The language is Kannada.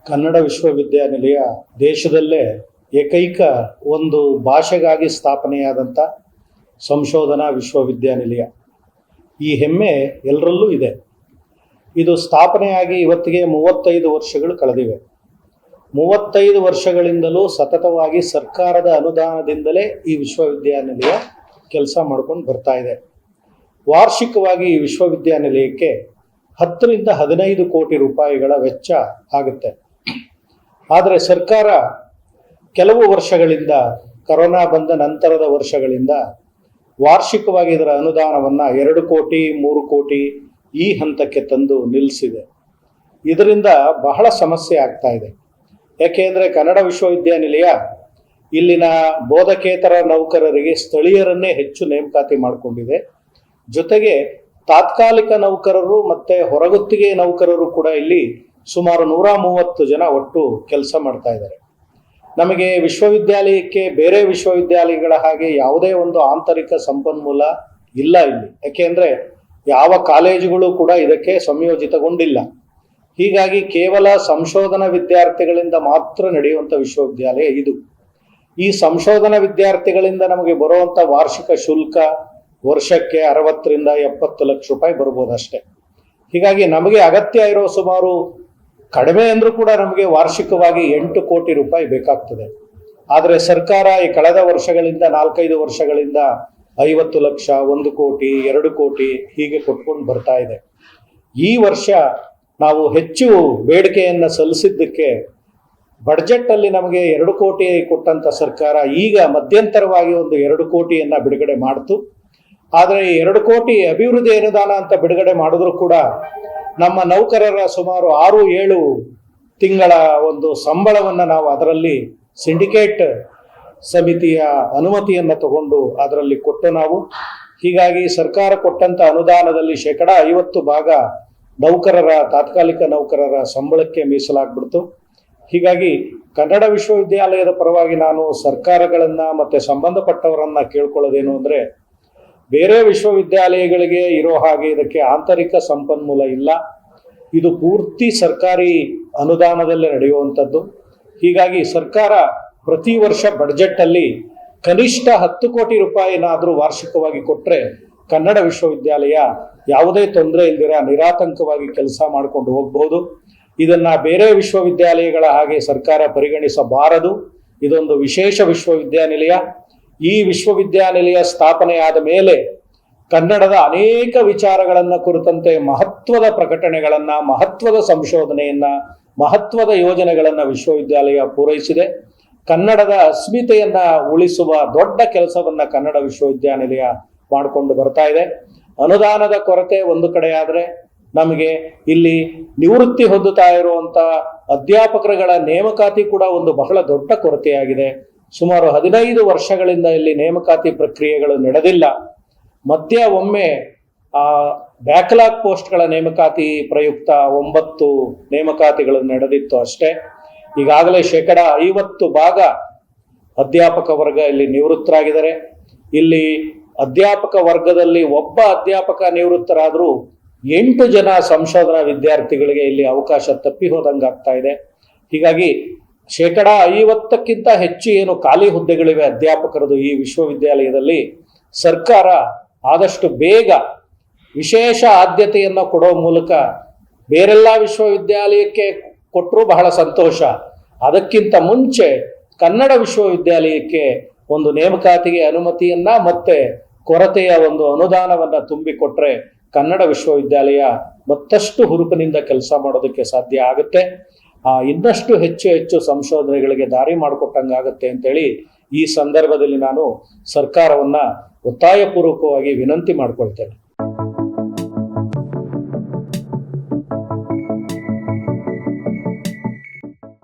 ಕನ್ನಡ ವಿಶ್ವವಿದ್ಯಾನಿಲಯ ದೇಶದಲ್ಲೇ ಏಕೈಕ ಒಂದು ಭಾಷೆಗಾಗಿ ಸ್ಥಾಪನೆಯಾದಂಥ ಸಂಶೋಧನಾ ವಿಶ್ವವಿದ್ಯಾನಿಲಯ. ಈ ಹೆಮ್ಮೆ ಎಲ್ಲರಲ್ಲೂ ಇದೆ. ಇದು ಸ್ಥಾಪನೆಯಾಗಿ ಇವತ್ತಿಗೆ 35 ವರ್ಷಗಳು ಕಳೆದಿವೆ. 35 ವರ್ಷಗಳಿಂದಲೂ ಸತತವಾಗಿ ಸರ್ಕಾರದ ಅನುದಾನದಿಂದಲೇ ಈ ವಿಶ್ವವಿದ್ಯಾನಿಲಯ ಕೆಲಸ ಮಾಡ್ಕೊಂಡು ಬರ್ತಾ ಇದೆ. ವಾರ್ಷಿಕವಾಗಿ ಈ ವಿಶ್ವವಿದ್ಯಾನಿಲಯಕ್ಕೆ 10 ರಿಂದ 15 ಕೋಟಿ ರೂಪಾಯಿಗಳ ವೆಚ್ಚ ಆಗುತ್ತೆ. ಆದರೆ ಸರ್ಕಾರ ಕೆಲವು ವರ್ಷಗಳಿಂದ, ಕರೋನಾ ಬಂದ ನಂತರದ ವರ್ಷಗಳಿಂದ ವಾರ್ಷಿಕವಾಗಿ ಇದರ ಅನುದಾನವನ್ನು 2 ಕೋಟಿ 3 ಕೋಟಿ ಈ ಹಂತಕ್ಕೆ ತಂದು ನಿಲ್ಲಿಸಿದೆ. ಇದರಿಂದ ಬಹಳ ಸಮಸ್ಯೆ ಆಗ್ತಾ ಇದೆ. ಯಾಕೆಂದರೆ ಕನ್ನಡ ವಿಶ್ವವಿದ್ಯಾನಿಲಯ ಇಲ್ಲಿನ ಬೋಧಕೇತರ ನೌಕರರಿಗೆ ಸ್ಥಳೀಯರನ್ನೇ ಹೆಚ್ಚು ನೇಮಕಾತಿ ಮಾಡಿಕೊಂಡಿದೆ. ಜೊತೆಗೆ ತಾತ್ಕಾಲಿಕ ನೌಕರರು ಮತ್ತು ಹೊರಗುತ್ತಿಗೆ ನೌಕರರು ಕೂಡ ಇಲ್ಲಿ ಸುಮಾರು 130 ಜನ ಒಟ್ಟು ಕೆಲಸ ಮಾಡ್ತಾ ಇದ್ದಾರೆ. ನಮಗೆ ವಿಶ್ವವಿದ್ಯಾಲಯಕ್ಕೆ ಬೇರೆ ವಿಶ್ವವಿದ್ಯಾಲಯಗಳ ಹಾಗೆ ಯಾವುದೇ ಒಂದು ಆಂತರಿಕ ಸಂಪನ್ಮೂಲ ಇಲ್ಲ ಇಲ್ಲಿ. ಯಾಕೆಂದರೆ ಯಾವ ಕಾಲೇಜುಗಳು ಕೂಡ ಇದಕ್ಕೆ ಸಂಯೋಜಿತಗೊಂಡಿಲ್ಲ. ಹೀಗಾಗಿ ಕೇವಲ ಸಂಶೋಧನಾ ವಿದ್ಯಾರ್ಥಿಗಳಿಂದ ಮಾತ್ರ ನಡೆಯುವಂಥ ವಿಶ್ವವಿದ್ಯಾಲಯ ಇದು. ಈ ಸಂಶೋಧನಾ ವಿದ್ಯಾರ್ಥಿಗಳಿಂದ ನಮಗೆ ಬರುವಂಥ ವಾರ್ಷಿಕ ಶುಲ್ಕ ವರ್ಷಕ್ಕೆ 60 ರಿಂದ 70 ಲಕ್ಷ ರೂಪಾಯಿ ಬರ್ಬೋದು ಅಷ್ಟೇ. ಹೀಗಾಗಿ ನಮಗೆ ಅಗತ್ಯ ಇರೋ ಸುಮಾರು ಕಡಿಮೆ ಅಂದರೂ ಕೂಡ ನಮಗೆ ವಾರ್ಷಿಕವಾಗಿ 8 ಕೋಟಿ ರೂಪಾಯಿ ಬೇಕಾಗ್ತದೆ. ಆದರೆ ಸರ್ಕಾರ ಈ ಕಳೆದ ವರ್ಷಗಳಿಂದ 4-5 ವರ್ಷಗಳಿಂದ 50 ಲಕ್ಷ, 1 ಕೋಟಿ, 2 ಕೋಟಿ ಹೀಗೆ ಕೊಟ್ಕೊಂಡು ಬರ್ತಾ ಇದೆ. ಈ ವರ್ಷ ನಾವು ಹೆಚ್ಚು ಬೇಡಿಕೆಯನ್ನು ಸಲ್ಲಿಸಿದ್ದಕ್ಕೆ ಬಡ್ಜೆಟ್ಟಲ್ಲಿ ನಮಗೆ 2 ಕೋಟಿ ಕೊಟ್ಟಂಥ ಸರ್ಕಾರ ಈಗ ಮಧ್ಯಂತರವಾಗಿ ಒಂದು 2 ಕೋಟಿಯನ್ನು ಬಿಡುಗಡೆ ಮಾಡ್ತು. ಆದರೆ ಈ 2 ಕೋಟಿ ಅಭಿವೃದ್ಧಿ ಅನುದಾನ ಅಂತ ಬಿಡುಗಡೆ ಮಾಡಿದ್ರು ಕೂಡ ನಮ್ಮ ನೌಕರರ ಸುಮಾರು 6-7 ತಿಂಗಳ ಒಂದು ಸಂಬಳವನ್ನು ನಾವು ಅದರಲ್ಲಿ ಸಿಂಡಿಕೇಟ್ ಸಮಿತಿಯ ಅನುಮತಿಯನ್ನು ತಗೊಂಡು ಅದರಲ್ಲಿ ಕೊಟ್ಟು ನಾವು. ಹೀಗಾಗಿ ಸರ್ಕಾರ ಕೊಟ್ಟಂಥ ಅನುದಾನದಲ್ಲಿ 50% ಭಾಗ ನೌಕರರ, ತಾತ್ಕಾಲಿಕ ನೌಕರರ ಸಂಬಳಕ್ಕೆ ಮೀಸಲಾಗ್ಬಿಡ್ತು. ಹೀಗಾಗಿ ಕನ್ನಡ ವಿಶ್ವವಿದ್ಯಾಲಯದ ಪರವಾಗಿ ನಾನು ಸರ್ಕಾರಗಳನ್ನು ಮತ್ತು ಸಂಬಂಧಪಟ್ಟವರನ್ನು ಕೇಳ್ಕೊಳ್ಳೋದೇನು ಅಂದರೆ, ಬೇರೆ ವಿಶ್ವವಿದ್ಯಾಲಯಗಳಿಗೆ ಇರೋ ಹಾಗೆ ಇದಕ್ಕೆ ಆಂತರಿಕ ಸಂಪನ್ಮೂಲ ಇಲ್ಲ. ಇದು ಪೂರ್ತಿ ಸರ್ಕಾರಿ ಅನುದಾನದಲ್ಲೇ ನಡೆಯುವಂಥದ್ದು. ಹೀಗಾಗಿ ಸರ್ಕಾರ ಪ್ರತಿ ವರ್ಷ ಬಡ್ಜೆಟ್ಟಲ್ಲಿ ಕನಿಷ್ಠ 10 ಕೋಟಿ ರೂಪಾಯಿನಾದರೂ ವಾರ್ಷಿಕವಾಗಿ ಕೊಟ್ಟರೆ ಕನ್ನಡ ವಿಶ್ವವಿದ್ಯಾಲಯ ಯಾವುದೇ ತೊಂದರೆ ಇಲ್ದಿರ ನಿರಾತಂಕವಾಗಿ ಕೆಲಸ ಮಾಡಿಕೊಂಡು ಹೋಗ್ಬೋದು. ಇದನ್ನು ಬೇರೆ ವಿಶ್ವವಿದ್ಯಾಲಯಗಳ ಹಾಗೆ ಸರ್ಕಾರ ಪರಿಗಣಿಸಬಾರದು. ಇದೊಂದು ವಿಶೇಷ ವಿಶ್ವವಿದ್ಯಾನಿಲಯ. ಈ ವಿಶ್ವವಿದ್ಯಾನಿಲಯ ಸ್ಥಾಪನೆಯಾದ ಮೇಲೆ ಕನ್ನಡದ ಅನೇಕ ವಿಚಾರಗಳನ್ನು ಕುರಿತಂತೆ ಮಹತ್ವದ ಪ್ರಕಟಣೆಗಳನ್ನು, ಮಹತ್ವದ ಸಂಶೋಧನೆಯನ್ನು, ಮಹತ್ವದ ಯೋಜನೆಗಳನ್ನು ವಿಶ್ವವಿದ್ಯಾಲಯ ಪೂರೈಸಿದೆ. ಕನ್ನಡದ ಅಸ್ಮಿತೆಯನ್ನು ಉಳಿಸುವ ದೊಡ್ಡ ಕೆಲಸವನ್ನು ಕನ್ನಡ ವಿಶ್ವವಿದ್ಯಾನಿಲಯ ಮಾಡಿಕೊಂಡು ಬರ್ತಾ ಇದೆ. ಅನುದಾನದ ಕೊರತೆ ಒಂದು ಕಡೆ ಆದರೆ, ನಮಗೆ ಇಲ್ಲಿ ನಿವೃತ್ತಿ ಹೊಂದುತ್ತಾ ಇರುವಂಥ ಅಧ್ಯಾಪಕರುಗಳ ನೇಮಕಾತಿ ಕೂಡ ಒಂದು ಬಹಳ ದೊಡ್ಡ ಕೊರತೆಯಾಗಿದೆ. ಸುಮಾರು 15 ವರ್ಷಗಳಿಂದ ಇಲ್ಲಿ ನೇಮಕಾತಿ ಪ್ರಕ್ರಿಯೆಗಳು ನಡೆದಿಲ್ಲ. ಮಧ್ಯ ಒಮ್ಮೆ ಬ್ಯಾಕ್ಲಾಗ್ ಪೋಸ್ಟ್ಗಳ ನೇಮಕಾತಿ ಪ್ರಯುಕ್ತ 9 ನೇಮಕಾತಿಗಳು ನಡೆದಿತ್ತು ಅಷ್ಟೇ. ಈಗಾಗಲೇ 50% ಭಾಗ ಅಧ್ಯಾಪಕ ವರ್ಗ ಇಲ್ಲಿ ನಿವೃತ್ತರಾಗಿದ್ದಾರೆ. ಇಲ್ಲಿ ಅಧ್ಯಾಪಕ ವರ್ಗದಲ್ಲಿ ಒಬ್ಬ ಅಧ್ಯಾಪಕ ನಿವೃತ್ತರಾದರೂ 8 ಜನ ಸಂಶೋಧನಾ ವಿದ್ಯಾರ್ಥಿಗಳಿಗೆ ಇಲ್ಲಿ ಅವಕಾಶ ತಪ್ಪಿ ಹೋದಂಗೆ ಆಗ್ತಾ ಇದೆ. ಹೀಗಾಗಿ 50%ಕ್ಕಿಂತ ಹೆಚ್ಚು ಏನು ಖಾಲಿ ಹುದ್ದೆಗಳಿವೆ ಅಧ್ಯಾಪಕರದು ಈ ವಿಶ್ವವಿದ್ಯಾಲಯದಲ್ಲಿ, ಸರ್ಕಾರ ಆದಷ್ಟು ಬೇಗ ವಿಶೇಷ ಆದ್ಯತೆಯನ್ನು ಕೊಡೋ ಮೂಲಕ ಬೇರೆಲ್ಲ ವಿಶ್ವವಿದ್ಯಾಲಯಕ್ಕೆ ಕೊಟ್ಟರೂ ಬಹಳ ಸಂತೋಷ. ಅದಕ್ಕಿಂತ ಮುಂಚೆ ಕನ್ನಡ ವಿಶ್ವವಿದ್ಯಾಲಯಕ್ಕೆ ಒಂದು ನೇಮಕಾತಿಗೆ ಅನುಮತಿಯನ್ನು ಮತ್ತು ಕೊರತೆಯ ಒಂದು ಅನುದಾನವನ್ನು ತುಂಬಿಕೊಟ್ರೆ ಕನ್ನಡ ವಿಶ್ವವಿದ್ಯಾಲಯ ಮತ್ತಷ್ಟು ಹುರುಪಿನಿಂದ ಕೆಲಸ ಮಾಡೋದಕ್ಕೆ ಸಾಧ್ಯ ಆಗುತ್ತೆ. ಇನ್ನಷ್ಟು ಹೆಚ್ಚು ಸಂಶೋಧನೆಗಳಿಗೆ ದಾರಿ ಮಾಡಿಕೊಟ್ಟಂಗಾಗುತ್ತೆ ಅಂತೇಳಿ ಈ ಸಂದರ್ಭದಲ್ಲಿ ನಾನು ಸರ್ಕಾರವನ್ನು ಒತ್ತಾಯಪೂರ್ವಕವಾಗಿ ವಿನಂತಿ ಮಾಡ್ಕೊಳ್ತೇನೆ.